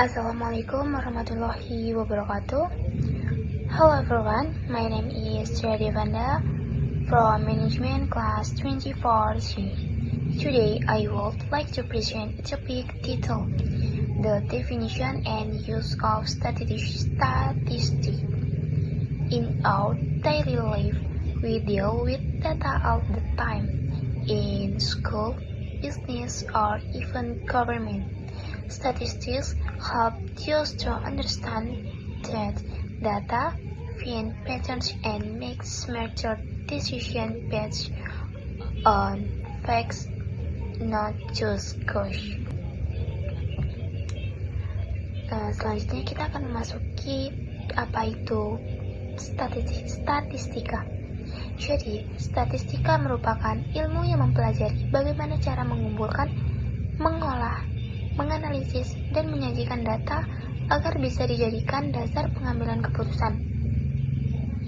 Assalamualaikum warahmatullahi wabarakatuh. Hello everyone, my name is Triadi Vanda from Management Class 24C. Today I would like to present a topic titled The Definition and Use of Statistics. In our daily life, we deal with data all the time, in school, business, or even government. Statistics help us to understand that data, find patterns, and make smarter decisions based on facts, not just guess. Selanjutnya kita akan memasuki apa itu statistika. Jadi, statistika merupakan ilmu yang mempelajari bagaimana cara mengumpulkan, mengolah, menganalisis, dan menyajikan data agar bisa dijadikan dasar pengambilan keputusan.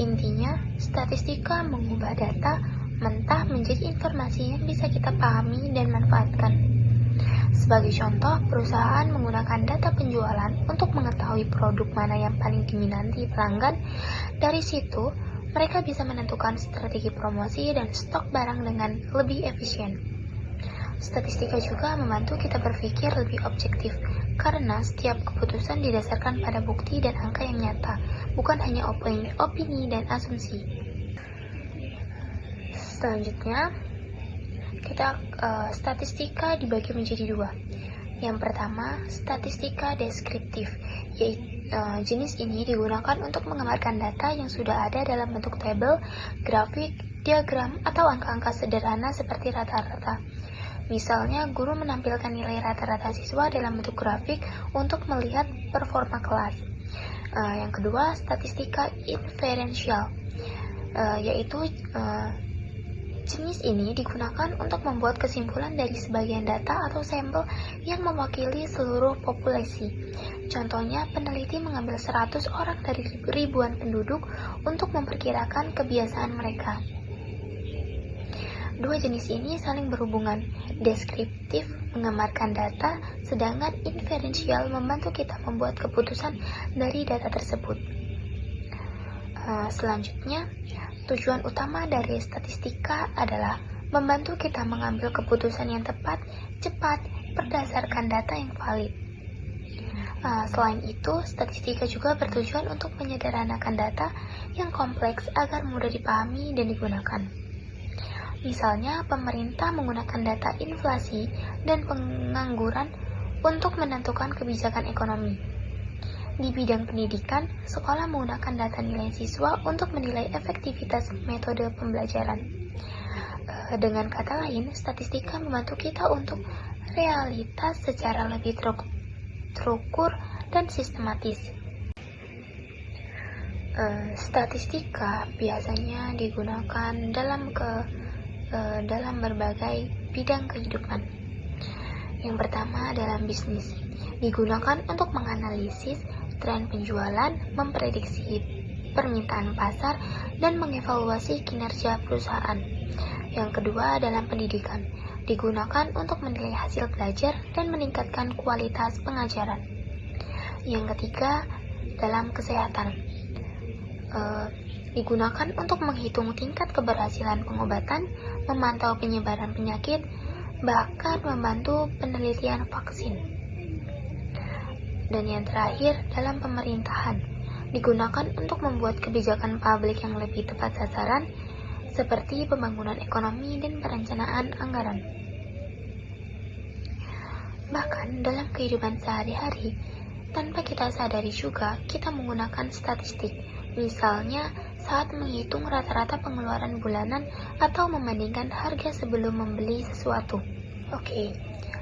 Intinya, statistika mengubah data mentah menjadi informasi yang bisa kita pahami dan manfaatkan. Sebagai contoh, perusahaan menggunakan data penjualan untuk mengetahui produk mana yang paling diminati pelanggan. Dari situ, mereka bisa menentukan strategi promosi dan stok barang dengan lebih efisien. Statistika juga membantu kita berpikir lebih objektif, karena setiap keputusan didasarkan pada bukti dan angka yang nyata, bukan hanya opini dan asumsi. Selanjutnya, statistika dibagi menjadi dua. Yang pertama, statistika deskriptif, yaitu jenis ini digunakan untuk menggambarkan data yang sudah ada dalam bentuk tabel, grafik, diagram, atau angka-angka sederhana seperti rata-rata. Misalnya, guru menampilkan nilai rata-rata siswa dalam bentuk grafik untuk melihat performa kelas. Yang kedua, statistika inferensial, yaitu jenis ini digunakan untuk membuat kesimpulan dari sebagian data atau sampel yang mewakili seluruh populasi. Contohnya, peneliti mengambil 100 orang dari ribuan penduduk untuk memperkirakan kebiasaan mereka. Dua jenis ini saling berhubungan. Deskriptif menggambarkan data, sedangkan inferensial membantu kita membuat keputusan dari data tersebut. Selanjutnya, tujuan utama dari statistika adalah membantu kita mengambil keputusan yang tepat, cepat, berdasarkan data yang valid. Selain itu, statistika juga bertujuan untuk menyederhanakan data yang kompleks agar mudah dipahami dan digunakan. Misalnya, pemerintah menggunakan data inflasi dan pengangguran untuk menentukan kebijakan ekonomi. Di bidang pendidikan, sekolah menggunakan data nilai siswa untuk menilai efektivitas metode pembelajaran. Dengan kata lain, statistika membantu kita untuk realitas secara lebih terukur dan sistematis. Statistika biasanya digunakan dalam berbagai bidang kehidupan. Yang pertama, dalam bisnis, digunakan untuk menganalisis tren penjualan, memprediksi permintaan pasar, dan mengevaluasi kinerja perusahaan. Yang kedua, dalam pendidikan, digunakan untuk menilai hasil belajar dan meningkatkan kualitas pengajaran. Yang ketiga, dalam kesehatan, digunakan untuk menghitung tingkat keberhasilan pengobatan, memantau penyebaran penyakit, bahkan membantu penelitian vaksin. Dan yang terakhir, dalam pemerintahan, digunakan untuk membuat kebijakan publik yang lebih tepat sasaran, seperti pembangunan ekonomi dan perencanaan anggaran. Bahkan dalam kehidupan sehari-hari, tanpa kita sadari juga, kita menggunakan statistik. Misalnya, saat menghitung rata-rata pengeluaran bulanan atau membandingkan harga sebelum membeli sesuatu. Oke,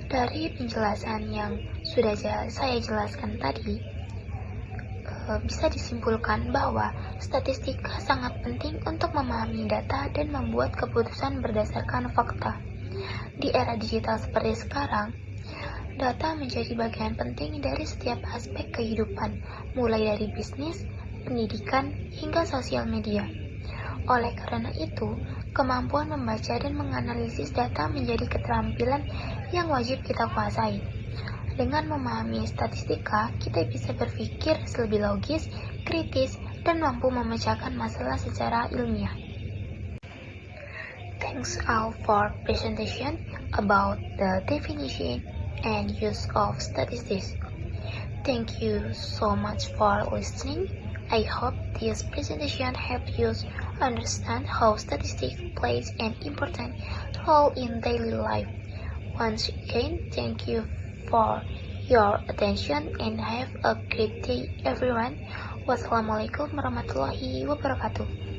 dari penjelasan yang sudah saya jelaskan tadi, bisa disimpulkan bahwa statistika sangat penting untuk memahami data dan membuat keputusan berdasarkan fakta. Di era digital seperti sekarang, data menjadi bagian penting dari setiap aspek kehidupan, mulai dari bisnis, pendidikan, hingga sosial media. Oleh karena itu, kemampuan membaca dan menganalisis data menjadi keterampilan yang wajib kita kuasai. Dengan memahami statistika, kita bisa berpikir lebih logis, kritis, dan mampu memecahkan masalah secara ilmiah. Thanks all for presentation about the definition and use of statistics. Thank you so much for listening. I hope this presentation helped you understand how statistics plays an important role in daily life. Once again, thank you for your attention and have a great day everyone. Wassalamualaikum warahmatullahi wabarakatuh.